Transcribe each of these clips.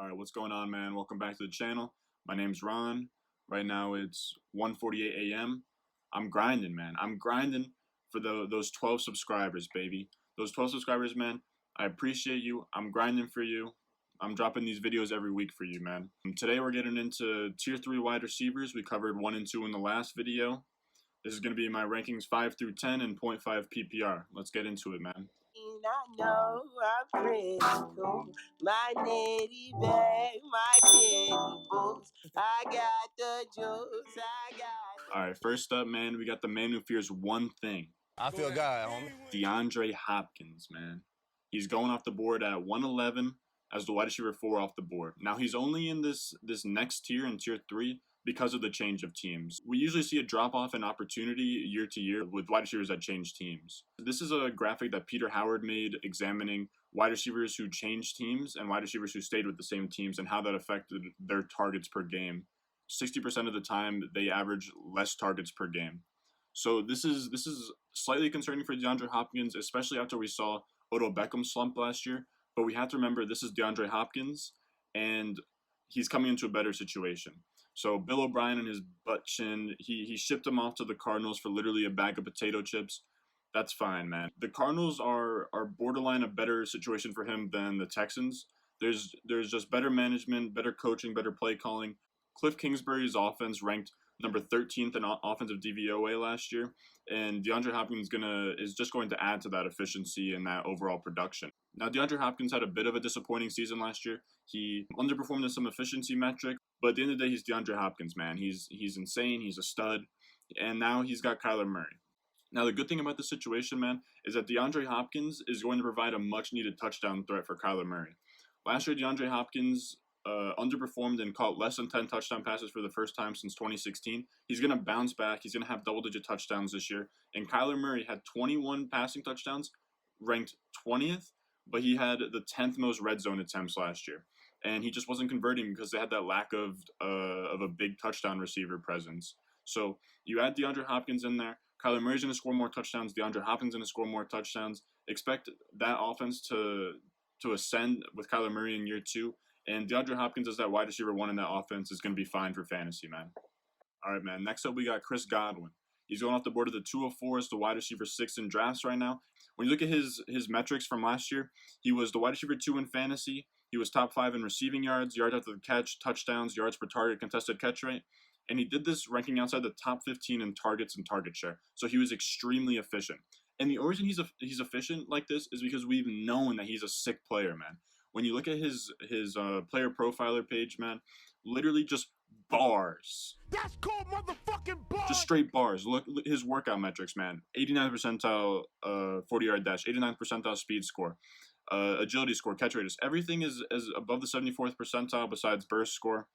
Alright, what's going on, man? Welcome back to the channel. My name's Ron. Right now it's 1:48 a.m. I'm grinding, man. I'm grinding for those 12 subscribers, baby. Those 12 subscribers, man. I appreciate you. I'm grinding for you. I'm dropping these videos every week for you, man. Today we're getting into Tier 3 wide receivers. We covered 1 and 2 in the last video. This is going to be my rankings 5 through 10 and 0.5 PPR. Let's get into it, man. I know I'm pretty cool. My nitty bag, my kitty boots. I got the juice, I got. Alright, first up, man, we got the man who fears one thing. I feel God, homie. DeAndre Hopkins, man. He's going off the board at 111 as the wide receiver 4 off the board. Now, he's only in this next tier, in Tier 3, because of the change of teams. We usually see a drop-off in opportunity year to year with wide receivers that change teams. This is a graphic that Peter Howard made examining wide receivers who changed teams and wide receivers who stayed with the same teams and how that affected their targets per game. 60% of the time, they average less targets per game. So this is slightly concerning for DeAndre Hopkins, especially after we saw Odell Beckham slump last year. But we have to remember this is DeAndre Hopkins, and he's coming into a better situation. So Bill O'Brien and his butt chin, he shipped him off to the Cardinals for literally a bag of potato chips. That's fine, man. The Cardinals are borderline a better situation for him than the Texans. There's just better management, better coaching, better play calling. Cliff Kingsbury's offense ranked number 13th in offensive DVOA last year, and DeAndre Hopkins is just going to add to that efficiency and that overall production. Now, DeAndre Hopkins had a bit of a disappointing season last year. He underperformed in some efficiency metric, but at the end of the day, he's DeAndre Hopkins, man. He's insane. He's a stud, and now he's got Kyler Murray. Now, the good thing about this situation, man, is that DeAndre Hopkins is going to provide a much-needed touchdown threat for Kyler Murray. Last year, DeAndre Hopkins underperformed and caught less than 10 touchdown passes for the first time since 2016. He's going to bounce back. He's going to have double-digit touchdowns this year. And Kyler Murray had 21 passing touchdowns, ranked 20th, but he had the 10th most red zone attempts last year. And he just wasn't converting because they had that lack of a big touchdown receiver presence. So you add DeAndre Hopkins in there. Kyler Murray's going to score more touchdowns. DeAndre Hopkins going to score more touchdowns. Expect that offense to ascend with Kyler Murray in year 2. And DeAndre Hopkins as that wide receiver 1 in that offense is going to be fine for fantasy, man. All right, man. Next up, we got Chris Godwin. He's going off the board of the 204 as the wide receiver 6 in drafts right now. When you look at his metrics from last year, he was the wide receiver 2 in fantasy. He was top 5 in receiving yards, yards after the catch, touchdowns, yards per target, contested catch rate. And he did this ranking outside the top 15 in targets and target share. So he was extremely efficient. And the reason he's efficient like this is because we've known that he's a sick player, man. When you look at his player profiler page, man, literally just bars. That's called motherfucking bars. Just straight bars. Look his workout metrics, man. 89th percentile 40-yard dash, 89th percentile speed score, agility score, catch radius. Everything is above the 74th percentile besides burst score.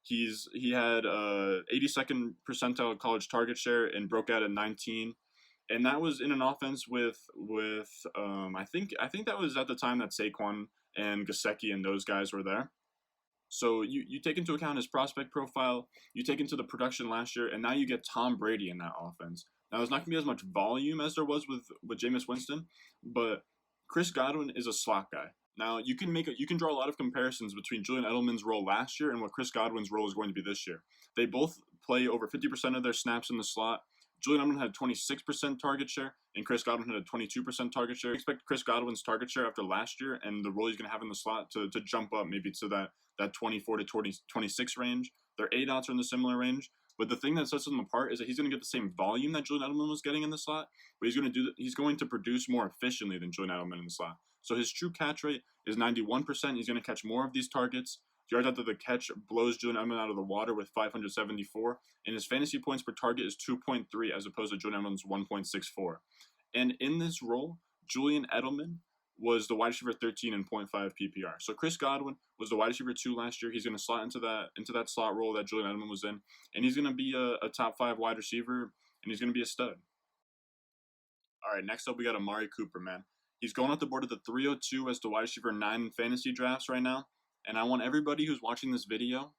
He had 82nd percentile college target share and broke out at 19. And that was in an offense with I think that was at the time that Saquon and Gesicki and those guys were there. So you take into account his prospect profile, you take into the production last year, and now you get Tom Brady in that offense. Now, there's not going to be as much volume as there was with Jameis Winston, but Chris Godwin is a slot guy. Now, you can draw a lot of comparisons between Julian Edelman's role last year and what Chris Godwin's role is going to be this year. They both play over 50% of their snaps in the slot. Julian Edelman had 26% target share, and Chris Godwin had a 22% target share. I expect Chris Godwin's target share after last year and the role he's going to have in the slot to jump up maybe to that 24 to 26 range. Their A-dots are in the similar range. But the thing that sets them apart is that he's going to get the same volume that Julian Edelman was getting in the slot, but he's going to produce more efficiently than Julian Edelman in the slot. So his true catch rate is 91%. He's going to catch more of these targets. Yards after the catch blows Julian Edelman out of the water with 574, and his fantasy points per target is 2.3 as opposed to Julian Edelman's 1.64. And in this role, Julian Edelman was the wide receiver 13 in 0.5 PPR. So Chris Godwin was the wide receiver 2 last year. He's going to slot into that slot role that Julian Edelman was in, and he's going to be a top 5 wide receiver, and he's going to be a stud. All right, next up we got Amari Cooper, man. He's going off the board of the 302 as the wide receiver 9 in fantasy drafts right now. And I want everybody who's watching this video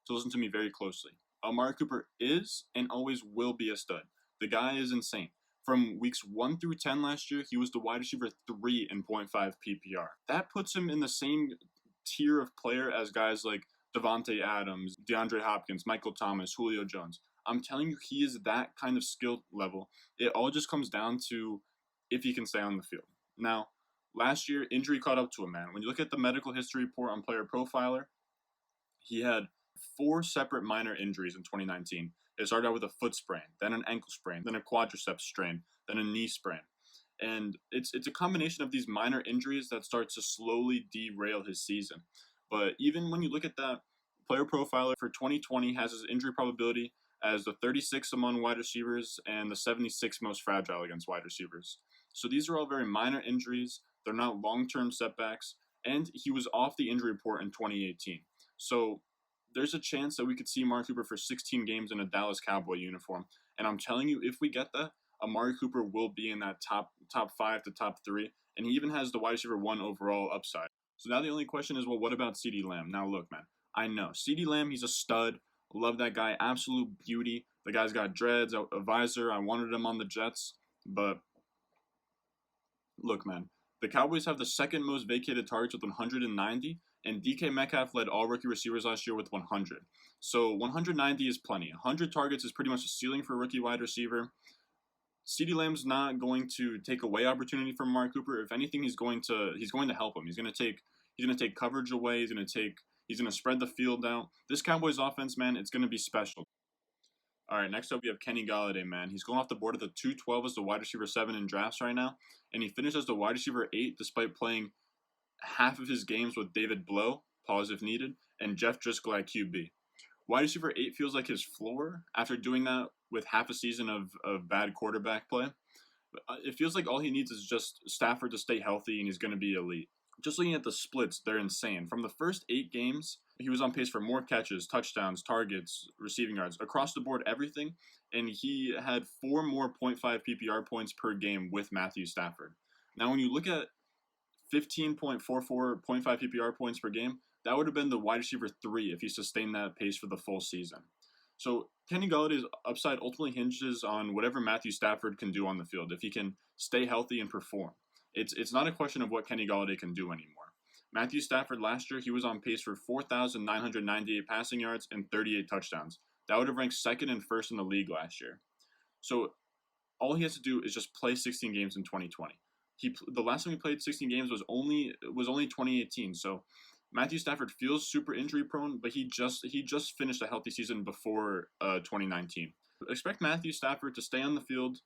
to listen to me very closely. Amari Cooper is and always will be a stud. The guy is insane. From weeks 1 through 10 last year, he was the wide receiver 3 in 0.5 PPR. That puts him in the same tier of player as guys like Devontae Adams, DeAndre Hopkins, Michael Thomas, Julio Jones. I'm telling you, he is that kind of skill level. It all just comes down to if he can stay on the field. Now, last year, injury caught up to him, man. When you look at the medical history report on Player Profiler, he had 4 separate minor injuries in 2019. It started out with a foot sprain, then an ankle sprain, then a quadriceps strain, then a knee sprain. And it's a combination of these minor injuries that starts to slowly derail his season. But even when you look at that, Player Profiler for 2020 has his injury probability as the 36th among wide receivers and the 76th most fragile against wide receivers. So these are all very minor injuries. They're not long-term setbacks. And he was off the injury report in 2018. So there's a chance that we could see Amari Cooper for 16 games in a Dallas Cowboy uniform. And I'm telling you, if we get that, Amari Cooper will be in that top 5 to top 3. And he even has the wide receiver 1 overall upside. So now the only question is, well, what about CeeDee Lamb? Now look, man, I know. CeeDee Lamb, he's a stud. Love that guy. Absolute beauty. The guy's got dreads, a visor. I wanted him on the Jets. But look, man, the Cowboys have the second most vacated targets with 190, and DK Metcalf led all rookie receivers last year with 100. So 190 is plenty. 100 targets is pretty much a ceiling for a rookie wide receiver. CeeDee Lamb's not going to take away opportunity from Amari Cooper. If anything, he's going to help him. He's going to take coverage away. He's going to spread the field out. This Cowboys offense, man, it's going to be special. All right, next up we have Kenny Golladay, man. He's going off the board at the 212 as the wide receiver 7 in drafts right now, and he finished as the wide receiver 8 despite playing half of his games with David Blow, pause if needed, and Jeff Driscoll at QB. Wide receiver 8 feels like his floor after doing that with half a season of bad quarterback play. It feels like all he needs is just Stafford to stay healthy, and he's going to be elite. Just looking at the splits, they're insane. From the first 8 games, he was on pace for more catches, touchdowns, targets, receiving yards, across the board, everything. And he had 4 more 0.5 PPR points per game with Matthew Stafford. Now, when you look at 15.44 0.5 PPR points per game, that would have been the wide receiver 3 if he sustained that pace for the full season. So Kenny Golladay's upside ultimately hinges on whatever Matthew Stafford can do on the field, if he can stay healthy and perform. It's not a question of what Kenny Golladay can do anymore. Matthew Stafford last year, he was on pace for 4,998 passing yards and 38 touchdowns. That would have ranked second and first in the league last year. So all he has to do is just play 16 games in 2020. The last time he played 16 games was only 2018. So Matthew Stafford feels super injury prone, but he just finished a healthy season before 2019. Expect Matthew Stafford to stay on the field.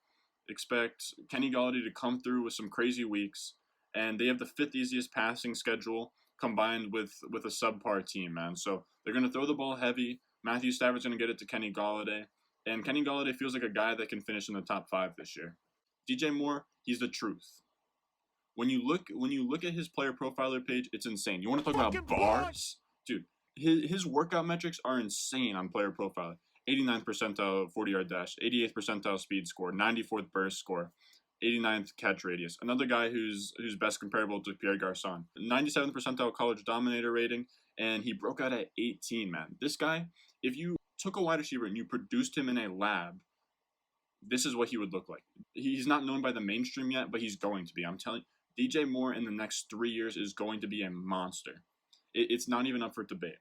Expect Kenny Golladay to come through with some crazy weeks, and they have the 5th easiest passing schedule combined with a subpar team, man. So they're going to throw the ball heavy. Matthew Stafford's going to get it to Kenny Golladay, and Kenny Golladay feels like a guy that can finish in the top 5 this year. DJ Moore, he's the truth. When you look at his player profiler page, it's insane. You want to talk about bars? Dude, his workout metrics are insane on player profiler. 89th percentile 40-yard dash, 88th percentile speed score, 94th burst score, 89th catch radius. Another guy who's best comparable to Pierre Garçon. 97th percentile college dominator rating, and he broke out at 18, man. This guy, if you took a wide receiver and you produced him in a lab, this is what he would look like. He's not known by the mainstream yet, but he's going to be. I'm telling you, DJ Moore in the next 3 years is going to be a monster. It's not even up for debate.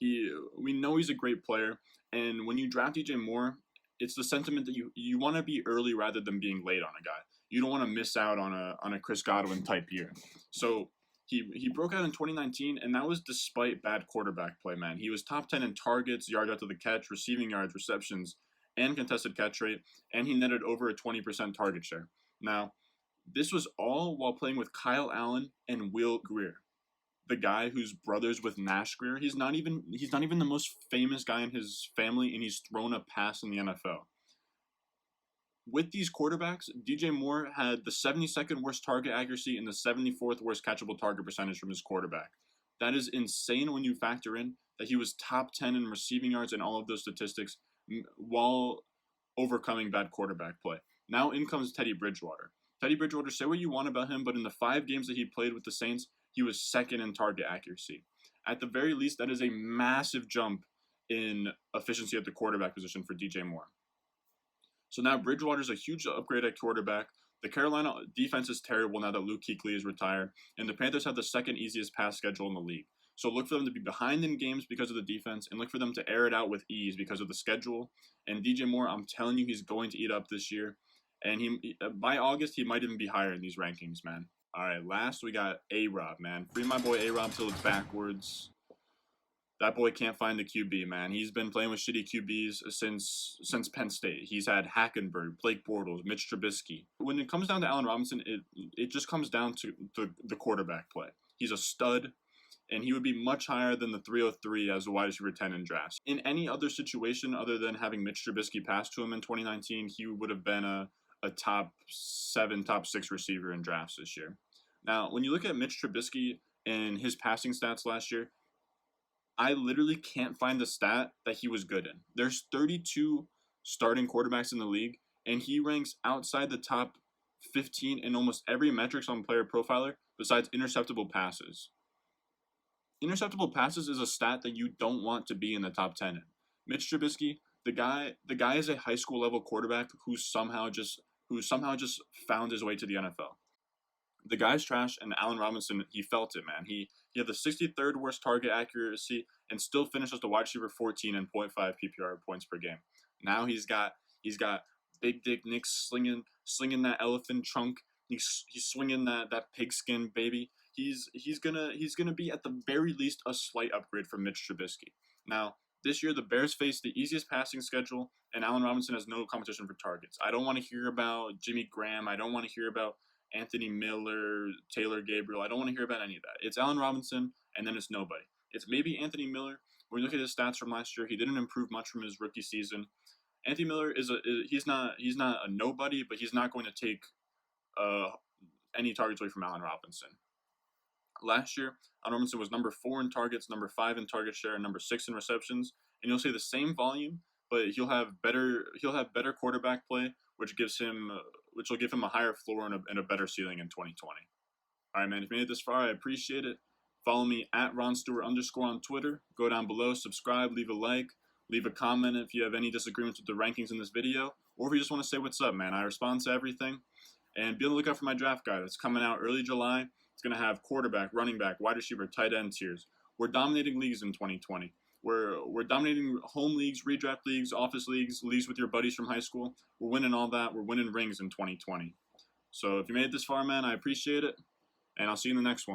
We know he's a great player, and when you draft DJ Moore, it's the sentiment that you want to be early rather than being late on a guy. You don't want to miss out on a Chris Godwin type year. So he broke out in 2019, and that was despite bad quarterback play, man. He was top 10 in targets, yards after the catch, receiving yards, receptions, and contested catch rate, and he netted over a 20% target share. Now, this was all while playing with Kyle Allen and Will Grier, the guy who's brothers with Nash Grier. He's not even the most famous guy in his family, and he's thrown a pass in the NFL. With these quarterbacks, DJ Moore had the 72nd worst target accuracy and the 74th worst catchable target percentage from his quarterback. That is insane when you factor in that he was top 10 in receiving yards and all of those statistics while overcoming bad quarterback play. Now in comes Teddy Bridgewater. Teddy Bridgewater, say what you want about him, but in the 5 games that he played with the Saints, he was second in target accuracy. At the very least, that is a massive jump in efficiency at the quarterback position for DJ Moore. So now Bridgewater's a huge upgrade at quarterback. The Carolina defense is terrible now that Luke Kuechly is retired, and the Panthers have the second easiest pass schedule in the league. So look for them to be behind in games because of the defense, and look for them to air it out with ease because of the schedule. And DJ Moore, I'm telling you, he's going to eat up this year. And by August, he might even be higher in these rankings, man. All right, last we got A-Rob, man. Free my boy A-Rob till it's backwards. That boy can't find the QB, man. He's been playing with shitty QBs since Penn State. He's had Hackenberg, Blake Bortles, Mitch Trubisky. When it comes down to Allen Robinson, it just comes down to the quarterback play. He's a stud, and he would be much higher than the 303 as a wide receiver 10 in drafts. In any other situation other than having Mitch Trubisky pass to him in 2019, he would have been a top 7, top 6 receiver in drafts this year. Now, when you look at Mitch Trubisky and his passing stats last year, I literally can't find the stat that he was good in. There's 32 starting quarterbacks in the league, and he ranks outside the top 15 in almost every metrics on Player Profiler besides interceptable passes. Interceptable passes is a stat that you don't want to be in the top 10 in. Mitch Trubisky, the guy is a high school level quarterback who somehow just found his way to the NFL. The guy's trash, and Allen Robinson, he felt it, man. He had the 63rd worst target accuracy and still finished as the wide receiver 14 and 0.5 PPR points per game. Now he's got Big Dick Nick slinging that elephant trunk. He's swinging that pigskin baby. He's gonna be at the very least a slight upgrade from Mitch Trubisky. Now this year the Bears face the easiest passing schedule, and Allen Robinson has no competition for targets. I don't want to hear about Jimmy Graham. I don't want to hear about Anthony Miller, Taylor Gabriel. I don't want to hear about any of that. It's Allen Robinson, and then it's nobody. It's maybe Anthony Miller. When you look at his stats from last year, he didn't improve much from his rookie season. Anthony Miller he's not a nobody, but he's not going to take any targets away from Allen Robinson. Last year, Allen Robinson was number 4 in targets, number 5 in target share, and number 6 in receptions. And you'll see the same volume, but he'll have better quarterback play, which will give him a higher floor and a better ceiling in 2020. All right, man. If you made it this far, I appreciate it. Follow me at @RonStewart_ on Twitter. Go down below, subscribe, leave a like, leave a comment if you have any disagreements with the rankings in this video, or if you just want to say what's up, man. I respond to everything. And be on the lookout for my draft guide. That's coming out early July. It's going to have quarterback, running back, wide receiver, tight end tiers. We're dominating leagues in 2020. We're dominating home leagues, redraft leagues, office leagues, leagues with your buddies from high school. We're winning all that. We're winning rings in 2020. So if you made it this far, man, I appreciate it. And I'll see you in the next one.